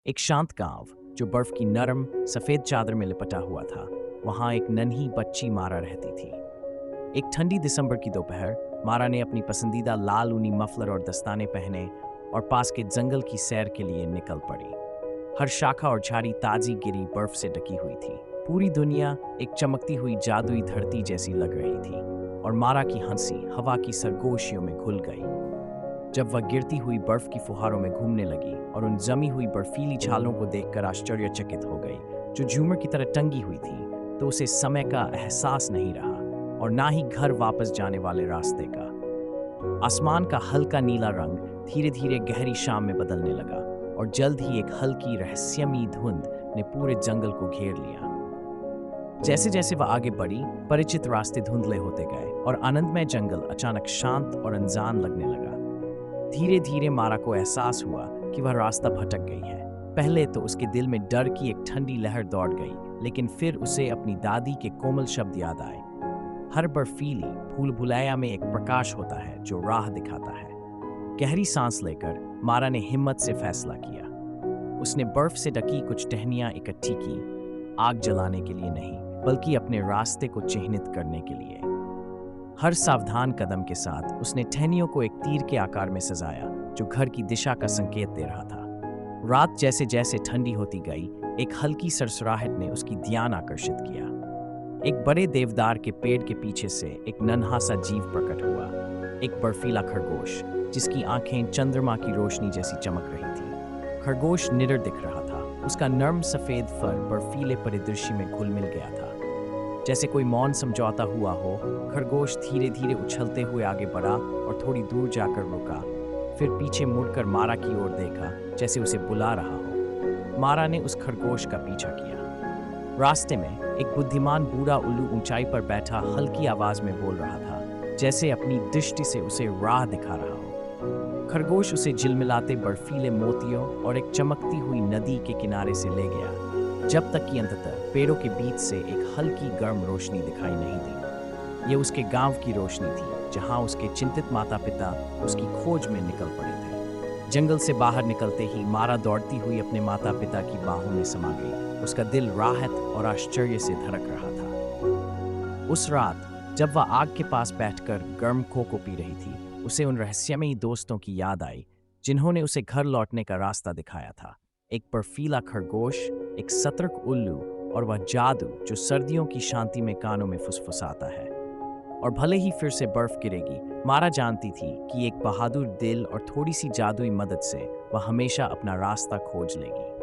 एक शांत गांव जो बर्फ की नरम सफेद चादर में लिपटा हुआ था। वहां एक नन्ही बच्ची मारा रहती थी। एक ठंडी दिसंबर की दोपहर मारा ने अपनी पसंदीदा लाल ऊनी मफलर और दस्ताने पहने और पास के जंगल की सैर के लिए निकल पड़ी। हर शाखा और झाड़ी ताजी गिरी बर्फ से ढकी हुई थी। पूरी दुनिया एक चमकती हुई जादुई धरती जैसी लग रही थी और मारा की हंसी हवा की सरगोशियों में घुल गई। जब वह गिरती हुई बर्फ की फुहारों में घूमने लगी और उन जमी हुई बर्फीली छालों को देखकर आश्चर्यचकित हो गई, जो झूमर की तरह टंगी हुई थी, तो उसे समय का एहसास नहीं रहा और ना ही घर वापस जाने वाले रास्ते का। आसमान का हल्का नीला रंग धीरे धीरे गहरी शाम में बदलने लगा और जल्द ही एक हल्की रहस्यमयी धुंध ने पूरे जंगल को घेर लिया। जैसे जैसे वह आगे बढ़ी, परिचित रास्ते धुंधले होते गए और आनंदमय जंगल अचानक शांत और अनजान लगने लगा। धीरे धीरे मारा को एहसास हुआ कि वह रास्ता भटक गई है। पहले तो उसके दिल में डर की एक ठंडी लहर दौड़ गई, लेकिन फिर उसे अपनी दादी के कोमल शब्द याद आए। हर बर्फीली भूल भुलैया में एक प्रकाश होता है जो राह दिखाता है। गहरी सांस लेकर मारा ने हिम्मत से फैसला किया। उसने बर्फ से ढकी कुछ टहनियां इकट्ठी की, आग जलाने के लिए नहीं, बल्कि अपने रास्ते को चिह्नित करने के लिए। हर सावधान कदम के साथ उसने टहनियों को एक तीर के आकार में सजाया जो घर की दिशा का संकेत दे रहा था। रात जैसे जैसे ठंडी होती गई, एक हल्की सरसराहट ने उसकी ध्यान आकर्षित किया। एक बड़े देवदार के पेड़ के पीछे से एक नन्हा सा जीव प्रकट हुआ, एक बर्फीला खरगोश जिसकी आंखें चंद्रमा की रोशनी जैसी चमक रही थी। खरगोश निडर दिख रहा था, उसका नर्म सफेद फर बर्फीले परिदृश्य में घुल मिल गया था। जैसे कोई मौन समझौता हुआ हो, खरगोश धीरे धीरे उछलते हुए आगे बढ़ा और थोड़ी दूर जाकर रुका। फिर पीछे मुड़कर मारा की ओर देखा, जैसे उसे बुला रहा हो। मारा ने उस खरगोश का पीछा किया। रास्ते में एक बुद्धिमान बूढ़ा उल्लू ऊंचाई पर बैठा हल्की आवाज में बोल रहा था, जैसे अपनी दृष्टि से उसे राह दिखा रहा हो। खरगोश उसे झिलमिलाते बर्फीले मोतियों और एक चमकती हुई नदी के किनारे से ले गया, जब तक कि अंततः पेड़ों के बीच से एक हल्की गर्म रोशनी दिखाई नहीं दी। ये उसके गांव की रोशनी थी, जहां उसके चिंतित माता पिता उसकी खोज में निकल पड़े थे। जंगल से बाहर निकलते ही मारा दौड़ती हुई अपने माता पिता की बाहों में समा गई। उसका दिल राहत और आश्चर्य से धड़क रहा था। उस रात जब वह आग के पास बैठकर गर्म कोको पी रही थी, उसे उन रहस्यमयी दोस्तों की याद आई जिन्होंने उसे घर लौटने का रास्ता दिखाया था। एक बर्फीला खरगोश, एक सतर्क उल्लू और वह जादू जो सर्दियों की शांति में कानों में फुसफुसाता है। और भले ही फिर से बर्फ गिरेगी, मारा जानती थी कि एक बहादुर दिल और थोड़ी सी जादुई मदद से वह हमेशा अपना रास्ता खोज लेगी।